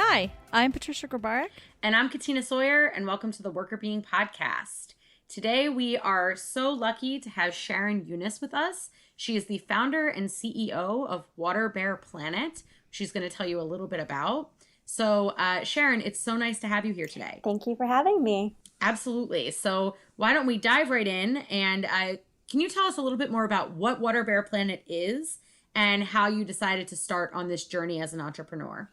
Hi, I'm Patricia Grabarek. And I'm Katina Sawyer, and welcome to the Worker Being Podcast. Today, we are so lucky to have Sharon Unis with us. She is the founder and CEO of Waterbear Planet. She's going to tell you a little bit about. So, Sharon, it's so nice to have you here today. Thank you for having me. Absolutely. So, why don't we dive right in? And can you tell us a little bit more about what Waterbear Planet is and how you decided to start on this journey as an entrepreneur?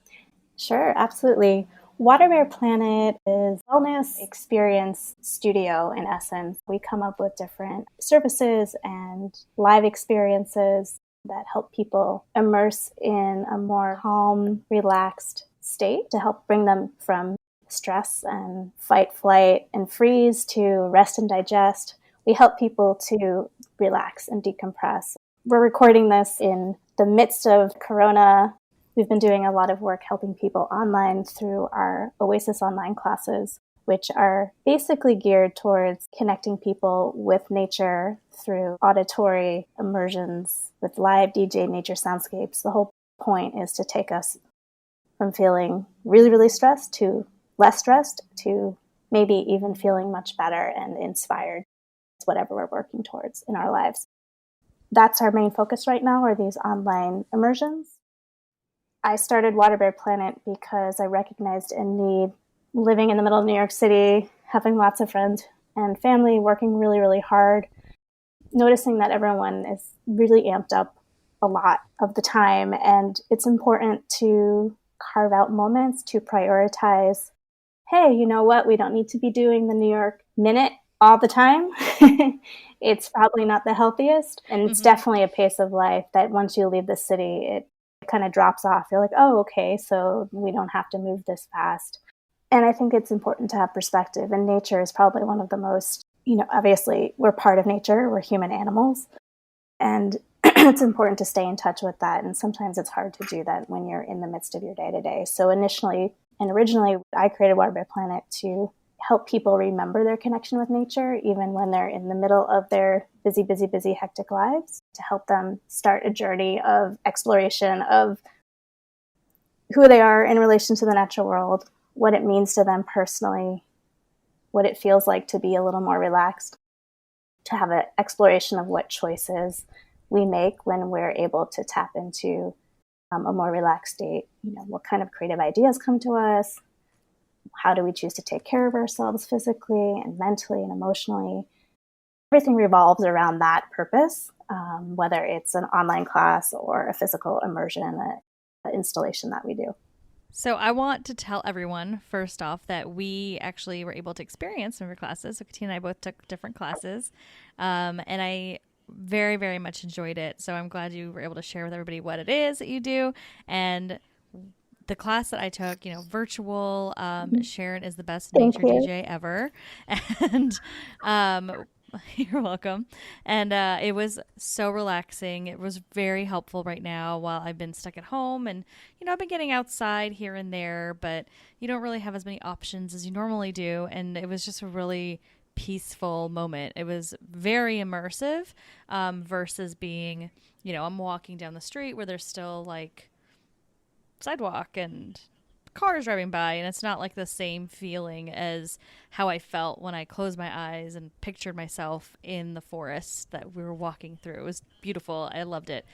Sure, absolutely. Waterbear Planet is a wellness experience studio in essence. We come up with different services and live experiences that help people immerse in a more calm, relaxed state to help bring them from stress and fight, flight, and freeze to rest and digest. We help people to relax and decompress. We're recording this in the midst of Corona. We've been doing a lot of work helping people online through our Oasis online classes, which are basically geared towards connecting people with nature through auditory immersions with live DJ nature soundscapes. The whole point is to take us from feeling really, really stressed to less stressed to maybe even feeling much better and inspired. It's whatever we're working towards in our lives. That's our main focus right now, are these online immersions. I started Waterbear Planet because I recognized a need living in the middle of New York City, having lots of friends and family, working really, really hard, noticing that everyone is really amped up a lot of the time. And it's important to carve out moments to prioritize, hey, you know what? We don't need to be doing the New York Minute all the time. It's probably not the healthiest. And it's definitely a pace of life that once you leave the city, it kind of drops off. You're like, oh, okay, so we don't have to move this fast. And I think it's important to have perspective. And nature is probably one of the most, obviously we're part of nature, we're human animals. And it's important to stay in touch with that. And sometimes it's hard to do that when you're in the midst of your day-to-day. So originally, I created Waterbear Planet to help people remember their connection with nature, even when they're in the middle of their busy, hectic lives, to help them start a journey of exploration of who they are in relation to the natural world, what it means to them personally, what it feels like to be a little more relaxed, to have an exploration of what choices we make when we're able to tap into a more relaxed state. What kind of creative ideas come to us? How do we choose to take care of ourselves physically and mentally and emotionally? Everything revolves around that purpose, whether it's an online class or a physical immersion, an installation that we do. So I want to tell everyone, first off, that we actually were able to experience some of your classes. So Katina and I both took different classes, and I very, very much enjoyed it. So I'm glad you were able to share with everybody what it is that you do. And the class that I took, virtual, Sharon is the best nature DJ ever. And you're welcome. And it was so relaxing. It was very helpful right now while I've been stuck at home. And, I've been getting outside here and there, but you don't really have as many options as you normally do. And it was just a really peaceful moment. It was very immersive versus being, I'm walking down the street where there's still like sidewalk and cars driving by, and it's not like the same feeling as how I felt when I closed my eyes and pictured myself in the forest that we were walking through. It was beautiful. I loved it.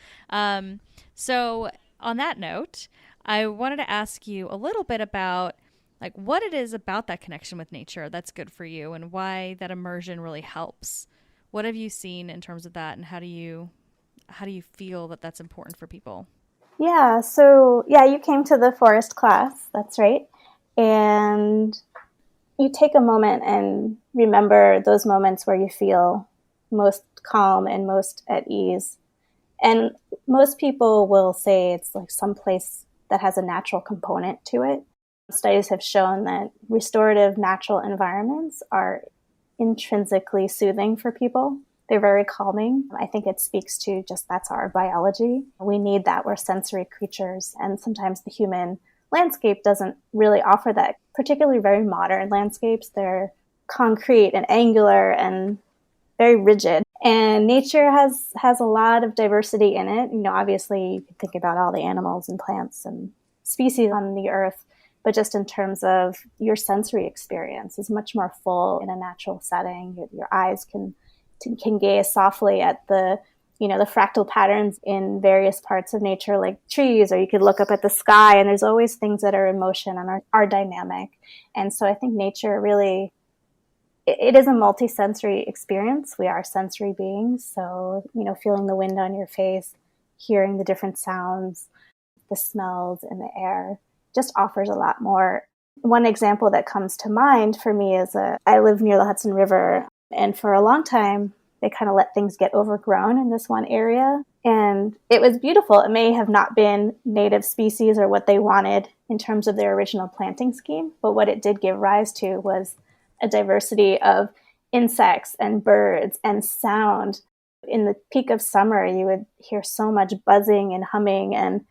So on that note, I wanted to ask you a little bit about like what it is about that connection with nature that's good for you and why that immersion really helps. What have you seen in terms of that, and how do you feel that that's important for people? Yeah, so you came to the forest class, that's right. And you take a moment and remember those moments where you feel most calm and most at ease. And most people will say it's like some place that has a natural component to it. Studies have shown that restorative natural environments are intrinsically soothing for people. They're very calming. I think it speaks to just that's our biology. We need that. We're sensory creatures. And sometimes the human landscape doesn't really offer that, particularly very modern landscapes. They're concrete and angular and very rigid. And nature has a lot of diversity in it. Obviously you can think about all the animals and plants and species on the earth. but just in terms of your sensory experience is much more full in a natural setting. Your eyes can gaze softly at the fractal patterns in various parts of nature, like trees, or you could look up at the sky, and there's always things that are in motion and are dynamic. And so I think nature really, it is a multi-sensory experience. We are sensory beings. So, feeling the wind on your face, hearing the different sounds, the smells in the air just offers a lot more. One example that comes to mind for me is I live near the Hudson River, and for a long time, they kind of let things get overgrown in this one area. And it was beautiful. It may have not been native species or what they wanted in terms of their original planting scheme, but what it did give rise to was a diversity of insects and birds and sound. In the peak of summer, you would hear so much buzzing and humming and,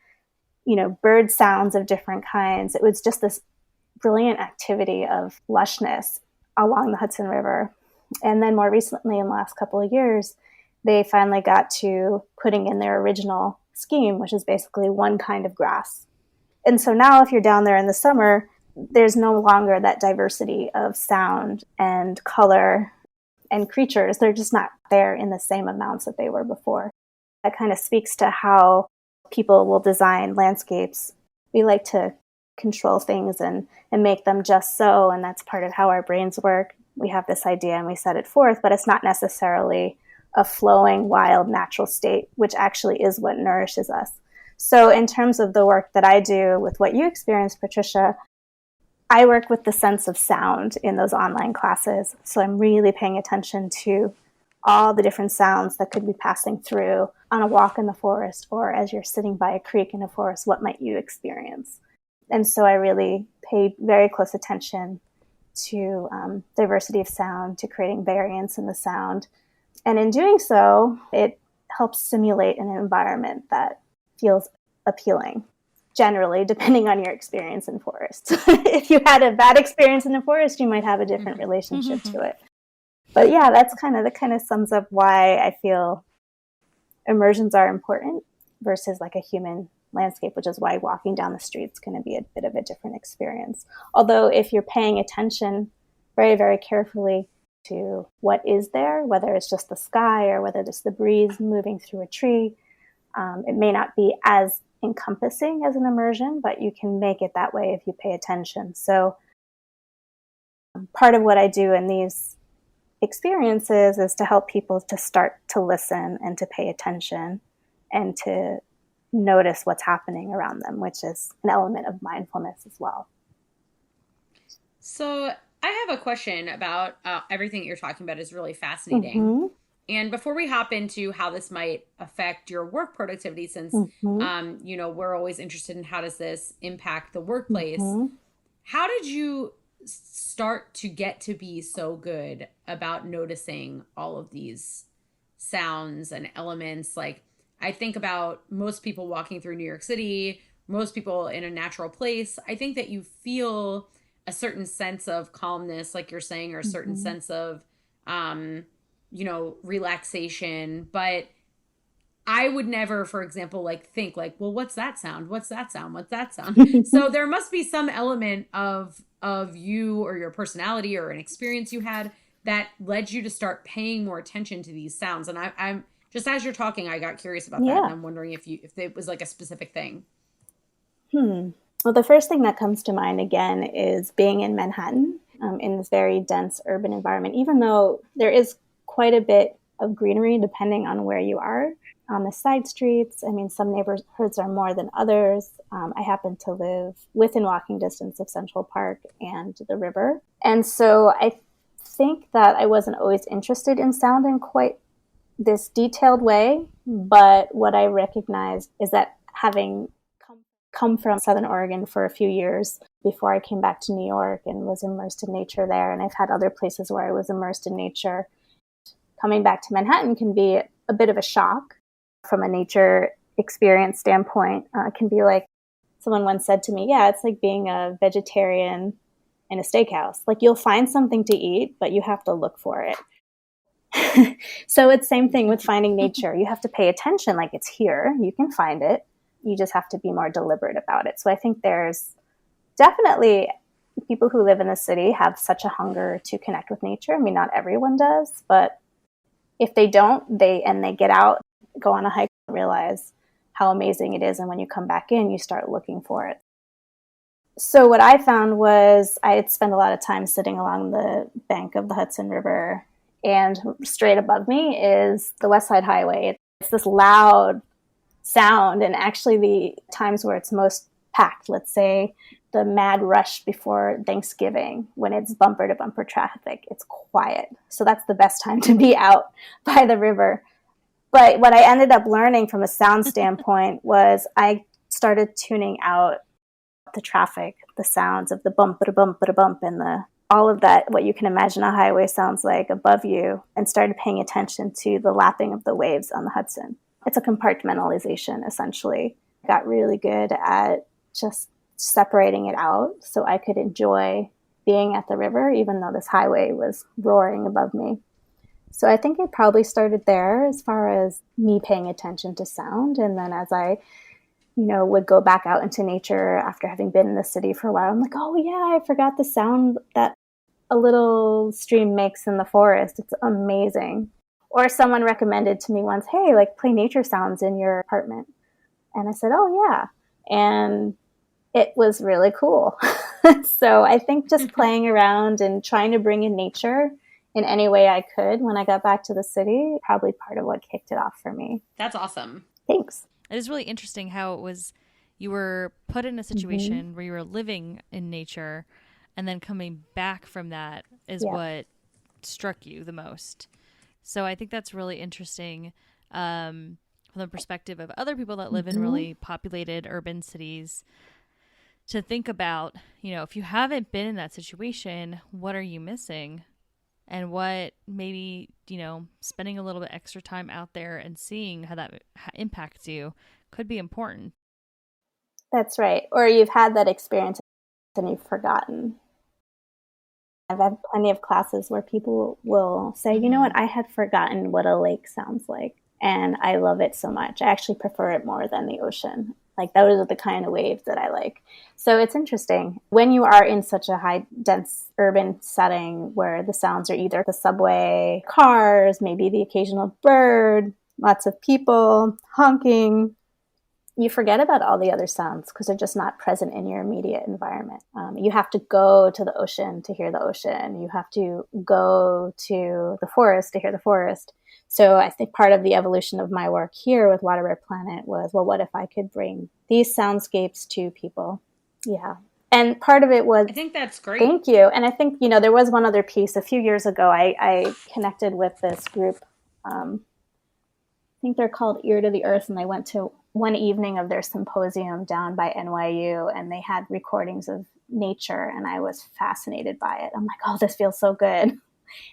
bird sounds of different kinds. It was just this brilliant activity of lushness along the Hudson River. And then more recently, in the last couple of years, they finally got to putting in their original scheme, which is basically one kind of grass. And so now if you're down there in the summer, there's no longer that diversity of sound and color and creatures. They're just not there in the same amounts that they were before. That kind of speaks to how people will design landscapes. We like to control things and make them just so, and that's part of how our brains work. We have this idea and we set it forth, but it's not necessarily a flowing, wild, natural state, which actually is what nourishes us. So in terms of the work that I do with what you experienced, Patricia, I work with the sense of sound in those online classes. So I'm really paying attention to all the different sounds that could be passing through on a walk in the forest, or as you're sitting by a creek in a forest, what might you experience? And so I really paid very close attention to diversity of sound, to creating variance in the sound. And in doing so, it helps simulate an environment that feels appealing, generally, depending on your experience in forest. If you had a bad experience in the forest, you might have a different relationship to it. But yeah, that kind of sums up why I feel immersions are important versus like a human landscape, which is why walking down the street is going to be a bit of a different experience. Although if you're paying attention very, very carefully to what is there, whether it's just the sky or whether it's the breeze moving through a tree, it may not be as encompassing as an immersion, but you can make it that way if you pay attention. So part of what I do in these experiences is to help people to start to listen and to pay attention and to notice what's happening around them, which is an element of mindfulness as well. So I have a question about everything you're talking about is really fascinating. Mm-hmm. And before we hop into how this might affect your work productivity, since, we're always interested in how does this impact the workplace, how did you start to get to be so good about noticing all of these sounds and elements? Like, I think about most people walking through New York City, most people in a natural place. I think that you feel a certain sense of calmness, like you're saying, or a certain sense of, relaxation. But I would never, for example, think well, what's that sound? What's that sound? What's that sound? So there must be some element of you or your personality or an experience you had that led you to start paying more attention to these sounds. And I'm just, as you're talking, I got curious about that. And I'm wondering if it was like a specific thing. Well, the first thing that comes to mind again is being in Manhattan, in this very dense urban environment, even though there is quite a bit of greenery depending on where you are. On the side streets, I mean, some neighborhoods are more than others. I happen to live within walking distance of Central Park and the river. And so I think that I wasn't always interested in sound in quite this detailed way. But what I recognized is that having come from Southern Oregon for a few years before I came back to New York and was immersed in nature there, and I've had other places where I was immersed in nature, coming back to Manhattan can be a bit of a shock from a nature experience standpoint. It can be like someone once said to me, it's like being a vegetarian in a steakhouse. Like, you'll find something to eat, but you have to look for it. So it's same thing with finding nature. You have to pay attention, like it's here. You can find it. You just have to be more deliberate about it. So I think there's definitely people who live in the city have such a hunger to connect with nature. I mean, not everyone does, but if they don't, they get out, go on a hike, and realize how amazing it is. And when you come back in, you start looking for it. So what I found was I had spent a lot of time sitting along the bank of the Hudson River, and straight above me is the West Side Highway. It's this loud sound, and actually the times where it's most packed, let's say the mad rush before Thanksgiving, when it's bumper to bumper traffic, it's quiet. So that's the best time to be out by the river. But what I ended up learning from a sound standpoint was I started tuning out the traffic, the sounds of the bump, bump, bump, and all of that, what you can imagine a highway sounds like above you, and started paying attention to the lapping of the waves on the Hudson. It's a compartmentalization, essentially. I got really good at just separating it out so I could enjoy being at the river, even though this highway was roaring above me. So I think it probably started there as far as me paying attention to sound. And then as I would go back out into nature after having been in the city for a while, I'm like, oh yeah, I forgot the sound that a little stream makes in the forest. It's amazing. Or someone recommended to me once, hey, like play nature sounds in your apartment. And I said, oh yeah. And it was really cool. So I think just playing around and trying to bring in nature in any way I could when I got back to the city, probably part of what kicked it off for me. That's awesome. Thanks. It is really interesting how it was, you were put in a situation where you were living in nature, and then coming back from that is what struck you the most. So I think that's really interesting from the perspective of other people that live in really populated urban cities, to think about, if you haven't been in that situation, what are you missing? And what maybe, spending a little bit extra time out there and seeing how that impacts you could be important. That's right. Or you've had that experience and you've forgotten. I've had plenty of classes where people will say, you know what, I had forgotten what a lake sounds like. And I love it so much. I actually prefer it more than the ocean. Like those are the kind of waves that I like. So it's interesting. When you are in such a high, dense urban setting where the sounds are either the subway, cars, maybe the occasional bird, lots of people honking, you forget about all the other sounds because they're just not present in your immediate environment. You have to go to the ocean to hear the ocean. You have to go to the forest to hear the forest. So I think part of the evolution of my work here with Waterbear Planet was, well, what if I could bring these soundscapes to people? Yeah. And part of it was... I think that's great. Thank you. And I think, there was one other piece. A few years ago, I connected with this group. I think they're called Ear to the Earth, and they went to one evening of their symposium down by NYU, and they had recordings of nature, and I was fascinated by it. I'm like, oh, this feels so good.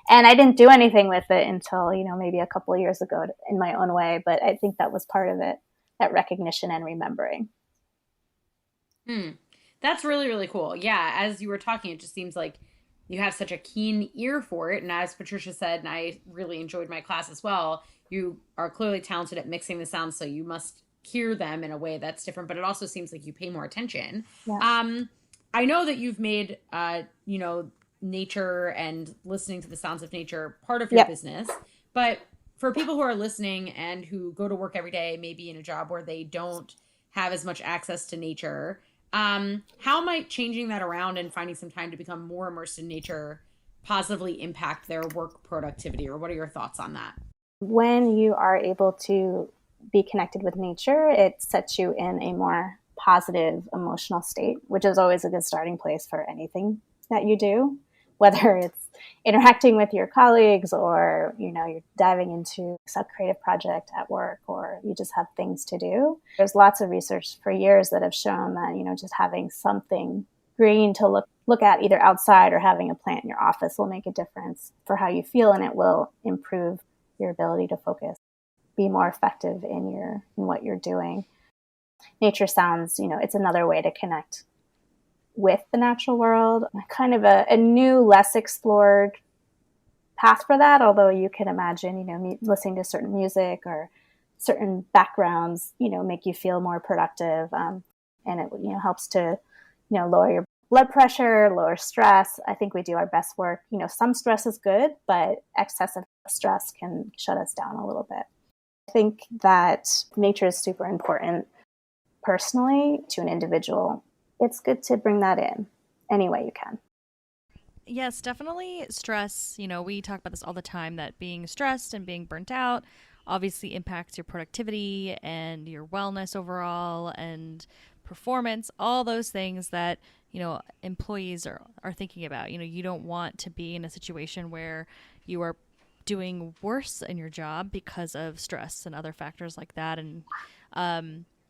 And I didn't do anything with it until, maybe a couple of years ago in my own way. But I think that was part of it, that recognition and remembering. That's really, really cool. Yeah, as you were talking, it just seems like you have such a keen ear for it. And as Patricia said, and I really enjoyed my class as well, you are clearly talented at mixing the sounds, so you must hear them in a way that's different. But it also seems like you pay more attention. Yeah. I know that you've made, nature and listening to the sounds of nature part of your business, but for people who are listening and who go to work every day, maybe in a job where they don't have as much access to nature, how might changing that around and finding some time to become more immersed in nature positively impact their work productivity? Or what are your thoughts on that? When you are able to be connected with nature, it sets you in a more positive emotional state, which is always a good starting place for anything that you do, whether it's interacting with your colleagues or, you're diving into a creative project at work, or you just have things to do. There's lots of research for years that have shown that, just having something green to look at either outside or having a plant in your office will make a difference for how you feel, and it will improve your ability to focus, be more effective in what you're doing. Nature sounds, it's another way to connect with the natural world, kind of a new, less explored path for that. Although you can imagine, listening to certain music or certain backgrounds, make you feel more productive. And it, helps to, lower your blood pressure, lower stress. I think we do our best work. Some stress is good, but excessive stress can shut us down a little bit. I think that nature is super important personally to an individual. It's good to bring that in any way you can. Yes, definitely stress. We talk about this all the time, that being stressed and being burnt out obviously impacts your productivity and your wellness overall and performance, all those things that, employees are thinking about. You don't want to be in a situation where you are doing worse in your job because of stress and other factors like that.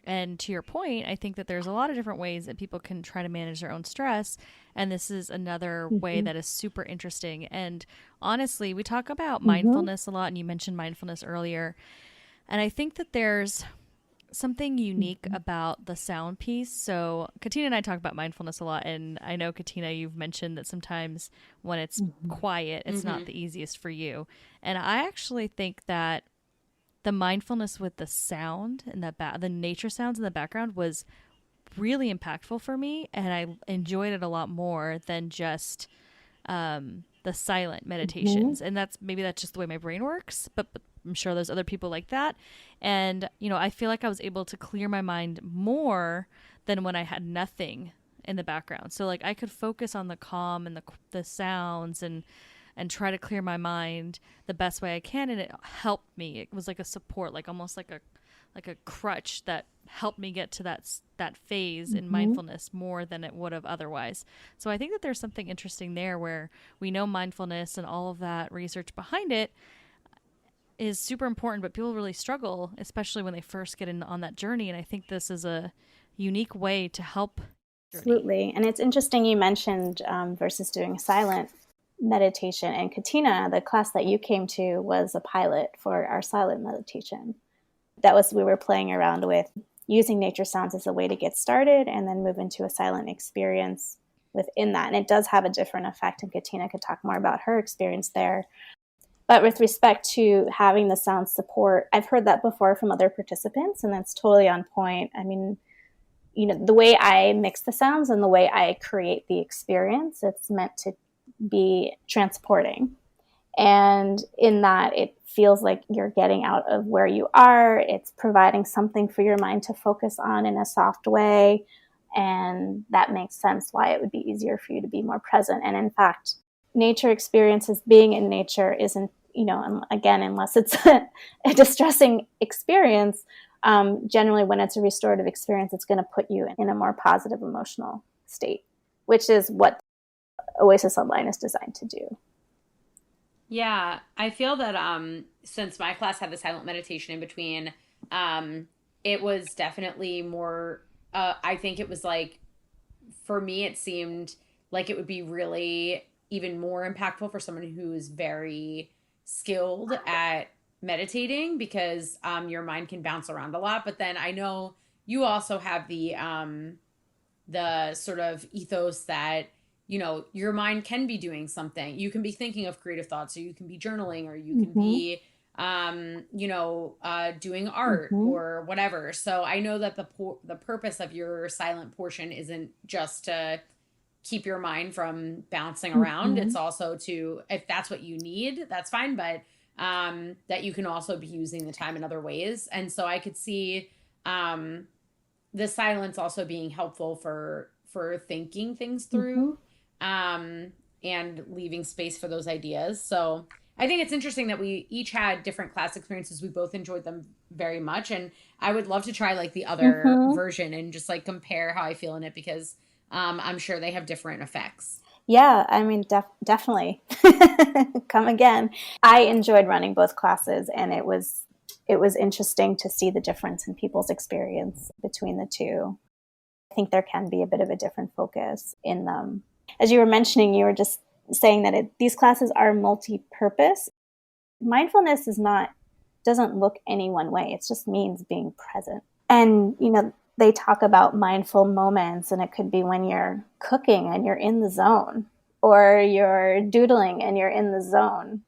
And to your point, I think that there's a lot of different ways that people can try to manage their own stress. And this is another way that is super interesting. And honestly, we talk about mindfulness a lot, and you mentioned mindfulness earlier. And I think that there's something unique about the sound piece. So Katina and I talk about mindfulness a lot. And I know, Katina, you've mentioned that sometimes when it's quiet, it's not the easiest for you. And I actually think that the mindfulness with the sound and the nature sounds in the background was really impactful for me, and I enjoyed it a lot more than just the silent meditations. And that's just the way my brain works, but I'm sure there's other people like that. And I feel like I was able to clear my mind more than when I had nothing in the background. So like I could focus on the calm and the sounds and try to clear my mind the best way I can. And it helped me. It was like a support, like almost like a crutch that helped me get to that phase in mindfulness more than it would have otherwise. So I think that there's something interesting there where we know mindfulness and all of that research behind it is super important, but people really struggle, especially when they first get on that journey. And I think this is a unique way to help. Absolutely. And it's interesting you mentioned versus doing silent meditation. And Katina, the class that you came to was a pilot for our silent meditation. We were playing around with using nature sounds as a way to get started and then move into a silent experience within that. And it does have a different effect, and Katina could talk more about her experience there. But with respect to having the sound support, I've heard that before from other participants, and that's totally on point. I mean, the way I mix the sounds and the way I create the experience, it's meant to be transporting. And in that, it feels like you're getting out of where you are. It's providing something for your mind to focus on in a soft way. And that makes sense why it would be easier for you to be more present. And in fact, nature experiences, being in nature isn't, again, unless it's a distressing experience, generally when it's a restorative experience, it's going to put you in a more positive emotional state, which is what Oasis Online is designed to do. Yeah, I feel that since my class had the silent meditation in between, it was definitely more, I think it was like, for me, it seemed like it would be really even more impactful for someone who is very skilled at meditating, because your mind can bounce around a lot. But then I know you also have the sort of ethos that your mind can be doing something. You can be thinking of creative thoughts, or you can be journaling, or you can be, doing art or whatever. So I know that the purpose of your silent portion isn't just to keep your mind from bouncing around. It's also to, if that's what you need, that's fine. But that you can also be using the time in other ways. And so I could see the silence also being helpful for thinking things through. And leaving space for those ideas. So I think it's interesting that we each had different class experiences. We both enjoyed them very much. And I would love to try like the other version and just like compare how I feel in it, because I'm sure they have different effects. Yeah, I mean, definitely. Come again. I enjoyed running both classes, and it was interesting to see the difference in people's experience between the two. I think there can be a bit of a different focus in them. As you were mentioning, you were just saying that these classes are multi-purpose. Mindfulness doesn't look any one way. It just means being present. And, they talk about mindful moments, and it could be when you're cooking and you're in the zone, or you're doodling and you're in the zone.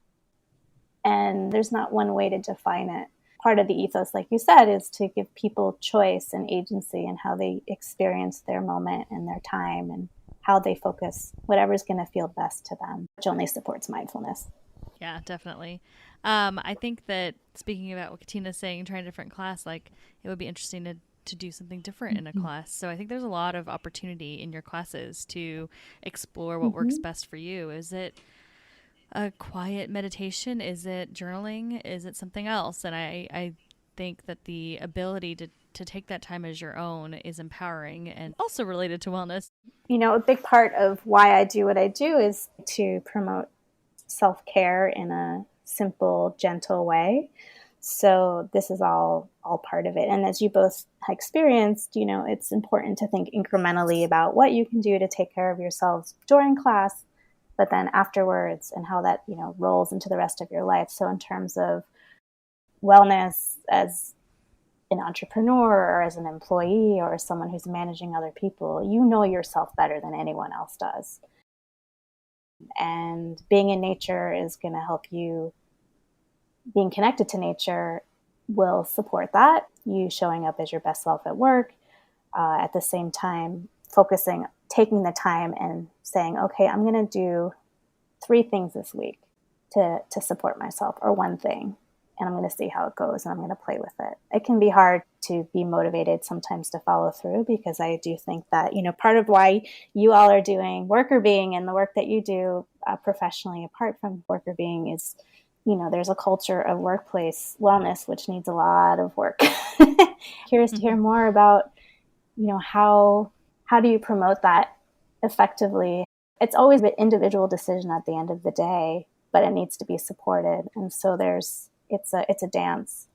And there's not one way to define it. Part of the ethos, like you said, is to give people choice and agency in how they experience their moment and their time. And how they focus, whatever's going to feel best to them, which only supports mindfulness. Yeah, definitely. I think that speaking about what Katina's saying, trying a different class, like it would be interesting to do something different in a class. So I think there's a lot of opportunity in your classes to explore what works best for you. Is it a quiet meditation? Is it journaling? Is it something else? And I think that the ability to take that time as your own is empowering and also related to wellness. A big part of why I do what I do is to promote self-care in a simple, gentle way. So this is all part of it. And as you both experienced, it's important to think incrementally about what you can do to take care of yourselves during class, but then afterwards, and how that, rolls into the rest of your life. So in terms of wellness as an entrepreneur or as an employee or as someone who's managing other people, you know yourself better than anyone else does. And being in nature is going to help you. Being connected to nature will support that. You showing up as your best self at work, at the same time, taking the time and saying, okay, I'm going to do 3 things this week to support myself, or 1 thing. And I'm going to see how it goes, and I'm going to play with it. It can be hard to be motivated sometimes to follow through, because I do think that, part of why you all are doing worker being and the work that you do professionally apart from worker being is, there's a culture of workplace wellness, which needs a lot of work. Curious to hear more about, how do you promote that effectively? It's always an individual decision at the end of the day, but it needs to be supported. And so it's a dance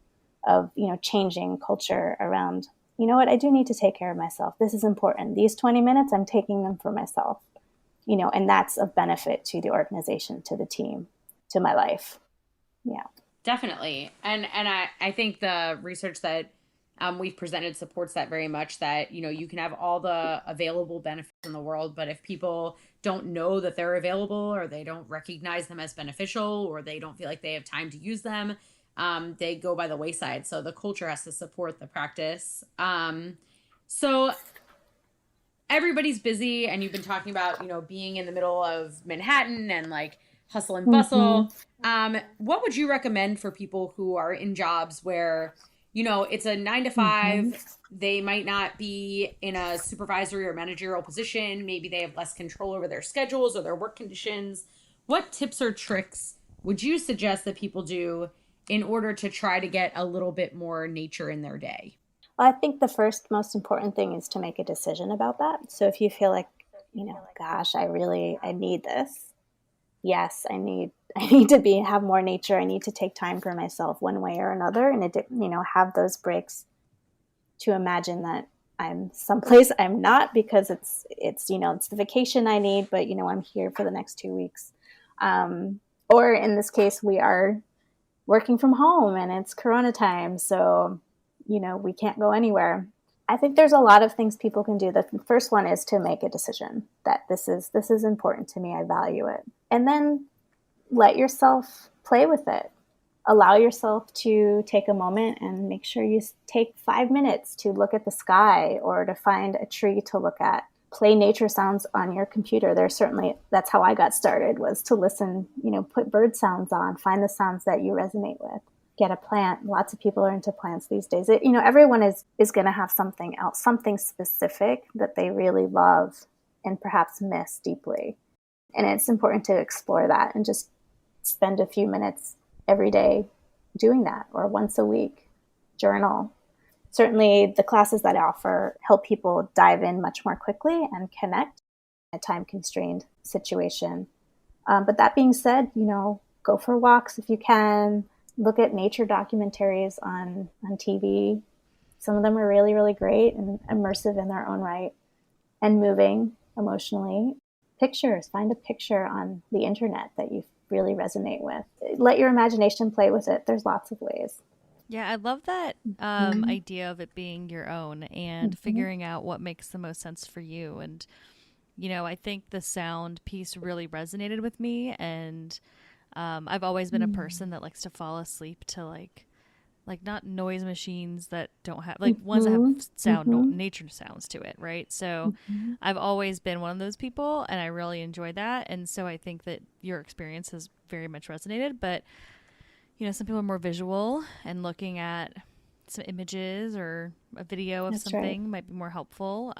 of, changing culture around, what, I do need to take care of myself. This is important. These 20 minutes, I'm taking them for myself, and that's of benefit to the organization, to the team, to my life. Yeah. Definitely. And I think the research that we've presented supports that very much, that, you can have all the available benefits in the world, but if people don't know that they're available, or they don't recognize them as beneficial, or they don't feel like they have time to use them, they go by the wayside. So the culture has to support the practice. So everybody's busy, and you've been talking about, being in the middle of Manhattan and like hustle and bustle. What would you recommend for people who are in jobs where, it's a 9 to 5, they might not be in a supervisory or managerial position. Maybe they have less control over their schedules or their work conditions. What tips or tricks would you suggest that people do in order to try to get a little bit more nature in their day? Well, I think the first most important thing is to make a decision about that. So if you feel like, gosh, I need this. Yes, I need to have more nature. I need to take time for myself one way or another, and have those breaks to imagine that I'm someplace I'm not, because it's the vacation I need, but I'm here for the next 2 weeks. Or in this case, we are working from home and it's Corona time, so we can't go anywhere. I think there's a lot of things people can do. The first one is to make a decision that this is important to me. I value it. And then let yourself play with it. Allow yourself to take a moment and make sure you take 5 minutes to look at the sky or to find a tree to look at. Play nature sounds on your computer. That's how I got started, was to listen, put bird sounds on, find the sounds that you resonate with. Get a plant. Lots of people are into plants these days. Everyone is going to have something else, something specific that they really love and perhaps miss deeply. And it's important to explore that and just spend a few minutes every day doing that, or once a week. Journal. Certainly the classes that I offer help people dive in much more quickly and connect in a time-constrained situation. But that being said, go for walks if you can. Look at nature documentaries on TV. Some of them are really, really great and immersive in their own right and moving emotionally. Pictures. Find a picture on the internet that you really resonate with. Let your imagination play with it. There's lots of ways. Yeah, I love that idea of it being your own and figuring out what makes the most sense for you. And, I think the sound piece really resonated with me. And I've always been a person that likes to fall asleep to like like not noise machines that don't have like ones that have sound nature sounds to it, right? So I've always been one of those people, and I really enjoy that. And so I think that your experience has very much resonated. But some people are more visual, and looking at some images or a video of That's something right. might be more helpful.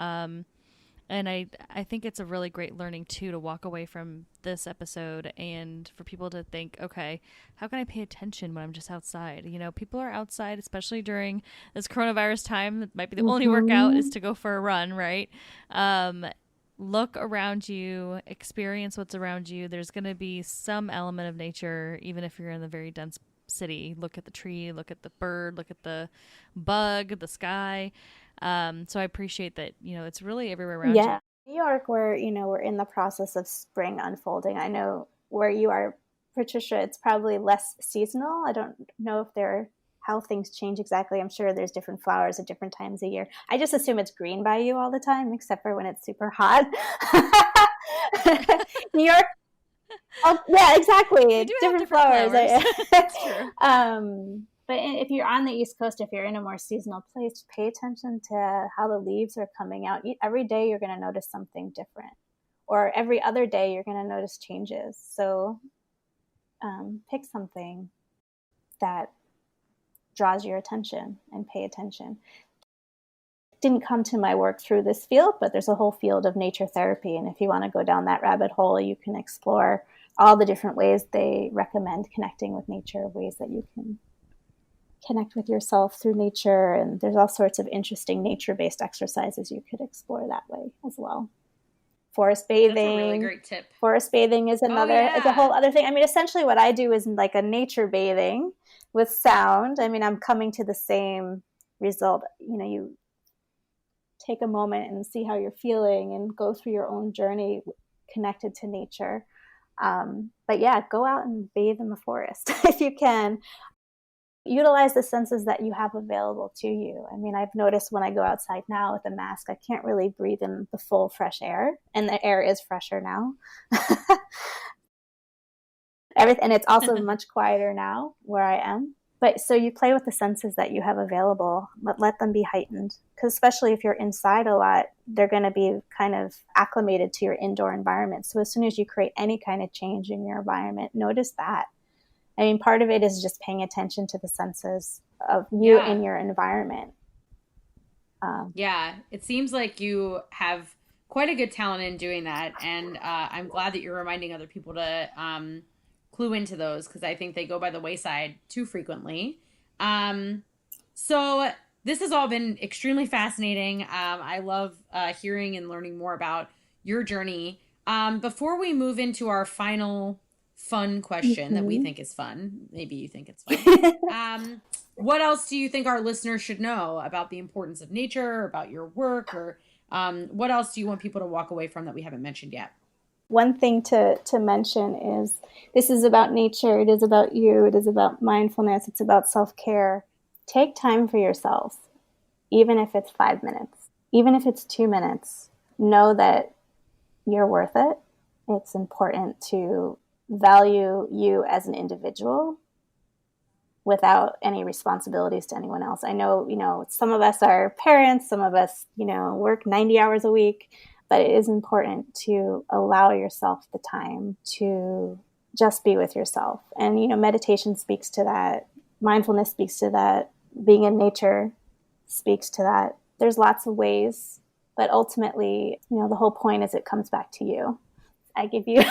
And I think it's a really great learning too, to walk away from this episode and for people to think, okay, how can I pay attention when I'm just outside? People are outside, especially during this coronavirus time. It might be the only workout is to go for a run, right? Look around you, experience what's around you. There's going to be some element of nature, even if you're in the very dense city. Look at the tree, look at the bird, look at the bug, the sky. So I appreciate that, it's really everywhere around you. Yeah. New York, we're in the process of spring unfolding. I know where you are, Patricia, it's probably less seasonal. I don't know how things change exactly. I'm sure there's different flowers at different times of year. I just assume it's green by you all the time, except for when it's super hot. New York. Oh, yeah, exactly. We do have different flowers. flowers. That's true. But if you're on the East Coast, if you're in a more seasonal place, pay attention to how the leaves are coming out. Every day you're going to notice something different, or every other day you're going to notice changes. So pick something that draws your attention and pay attention. Didn't come to my work through this field, but there's a whole field of nature therapy. And if you want to go down that rabbit hole, you can explore all the different ways they recommend connecting with nature, ways that you can connect with yourself through nature. And there's all sorts of interesting nature-based exercises you could explore that way as well. Forest bathing. That's a really great tip. Forest bathing is it's a whole other thing. I mean, essentially what I do is like a nature bathing with sound. I mean, I'm coming to the same result. You take a moment and see how you're feeling and go through your own journey connected to nature. But yeah, go out and bathe in the forest if you can. Utilize the senses that you have available to you. I mean, I've noticed when I go outside now with a mask, I can't really breathe in the full fresh air, and the air is fresher now. And it's also much quieter now where I am. But so you play with the senses that you have available, but let them be heightened. Because especially if you're inside a lot, they're going to be kind of acclimated to your indoor environment. So as soon as you create any kind of change in your environment, notice that. I mean, part of it is just paying attention to the senses of you and your environment. Yeah, it seems like you have quite a good talent in doing that. And I'm glad that you're reminding other people to clue into those, because I think they go by the wayside too frequently. So this has all been extremely fascinating. I love hearing and learning more about your journey. Before we move into our final fun question that we think is fun, maybe you think it's fun, what else do you think our listeners should know about the importance of nature, about your work, or what else do you want people to walk away from that we haven't mentioned yet? One thing to mention is this is about nature. It is about you. It is about mindfulness. It's about self-care. Take time for yourselves, even if it's 5 minutes, even if it's 2 minutes. Know that you're worth it. It's important to value you as an individual without any responsibilities to anyone else. I know, some of us are parents, some of us, work 90 hours a week, but it is important to allow yourself the time to just be with yourself. And, meditation speaks to that. Mindfulness speaks to that. Being in nature speaks to that. There's lots of ways, but ultimately, the whole point is it comes back to you. I give you,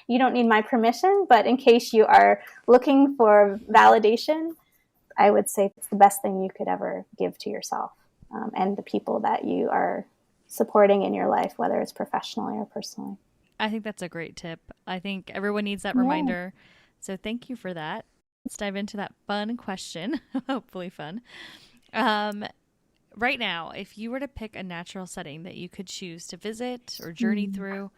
you don't need my permission, but in case you are looking for validation, I would say it's the best thing you could ever give to yourself and the people that you are supporting in your life, whether it's professionally or personally. I think that's a great tip. I think everyone needs that reminder. So thank you for that. Let's dive into that fun question. Hopefully fun. Right now, if you were to pick a natural setting that you could choose to visit or journey through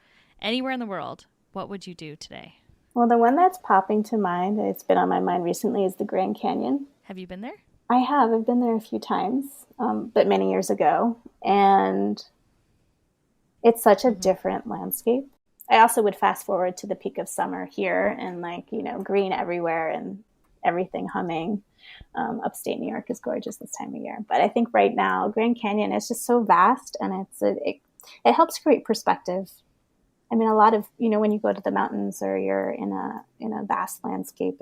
anywhere in the world, what would you do today? Well, the one that's popping to mind, it's been on my mind recently, is the Grand Canyon. Have you been there? I have. I've been there a few times, but many years ago. And it's such a different landscape. I also would fast forward to the peak of summer here and green everywhere and everything humming. Upstate New York is gorgeous this time of year. But I think right now, Grand Canyon is just so vast, and it helps create perspective. I mean, a lot of, when you go to the mountains or you're in a vast landscape,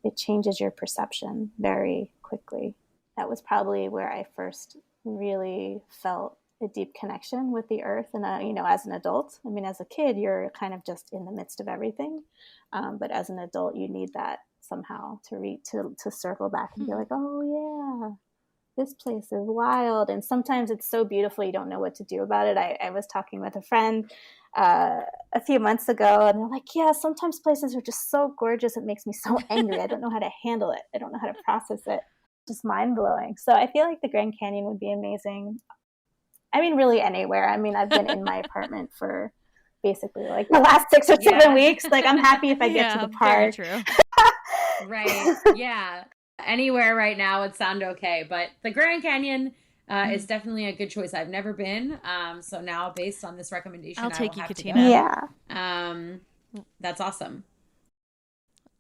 it changes your perception very quickly. That was probably where I first really felt a deep connection with the earth. And, as an adult, I mean, as a kid, you're kind of just in the midst of everything. But as an adult, you need that somehow to circle back and be like, oh yeah, this place is wild. And sometimes it's so beautiful, you don't know what to do about it. I was talking with a friend a few months ago, and they're like, yeah, sometimes places are just so gorgeous, it makes me so angry. I don't know how to handle it. I don't know how to process it. Just mind-blowing. So I feel like the Grand Canyon would be amazing. I mean, really anywhere. I mean, I've been in my apartment for basically like the last 6 or 7 weeks. Like, I'm happy if I get to the park. Very true. Right. Yeah. Anywhere right now would sound okay. But the Grand Canyon is definitely a good choice. I've never been. So now, based on this recommendation, I'll take you, have Katina. to go. Yeah. That's awesome.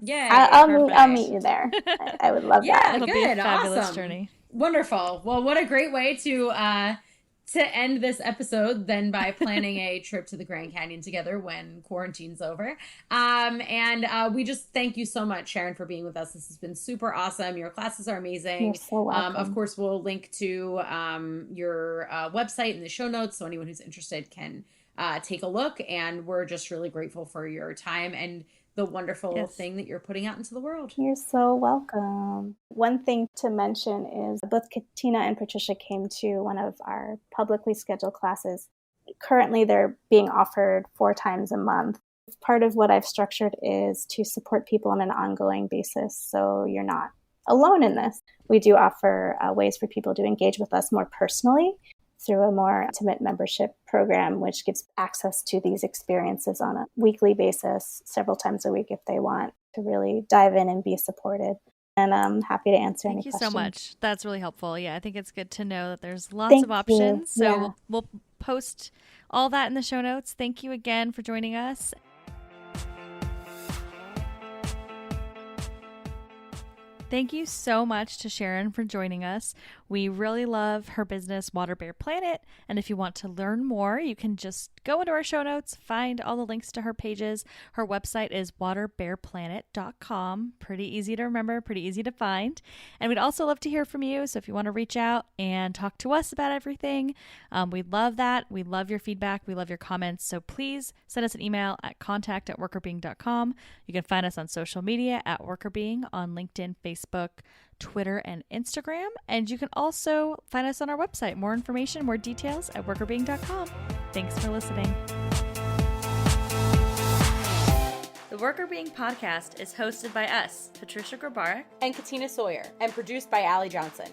Yeah. I'll meet you there. I would love that. Yeah, It'll good. be a fabulous Awesome. journey. Wonderful. Well, what a great way to end this episode than by planning a trip to the Grand Canyon together when quarantine's over. And we just thank you so much, Sharon, for being with us. This has been super awesome. Your classes are amazing. You're so welcome. Of course, we'll link to your website in the show notes so anyone who's interested can take a look. And we're just really grateful for your time and the wonderful thing that you're putting out into the world. You're so welcome. One thing to mention is both Katina and Patricia came to one of our publicly scheduled classes. Currently, they're being offered 4 times a month. Part of what I've structured is to support people on an ongoing basis, so you're not alone in this. We do offer ways for people to engage with us more personally through a more intimate membership program, which gives access to these experiences on a weekly basis, several times a week if they want to really dive in and be supported. And I'm happy to answer any questions. Thank you so much. That's really helpful. Yeah, I think it's good to know that there's lots of options. So we'll post all that in the show notes. Thank you again for joining us. Thank you so much to Sharon for joining us. We really love her business, Waterbear Planet. And if you want to learn more, you can just go into our show notes, find all the links to her pages. Her website is waterbearplanet.com. Pretty easy to remember, pretty easy to find. And we'd also love to hear from you. So if you want to reach out and talk to us about everything, we'd love that. We love your feedback. We love your comments. So please send us an email at contact@workerbeing.com. You can find us on social media at Workerbeing on LinkedIn, Facebook, Twitter, and Instagram. And you can also find us on our website. More information, more details at workerbeing.com. Thanks for listening. The Worker Being podcast is hosted by us, Patricia Grabarek and Katina Sawyer, and produced by Allie Johnson.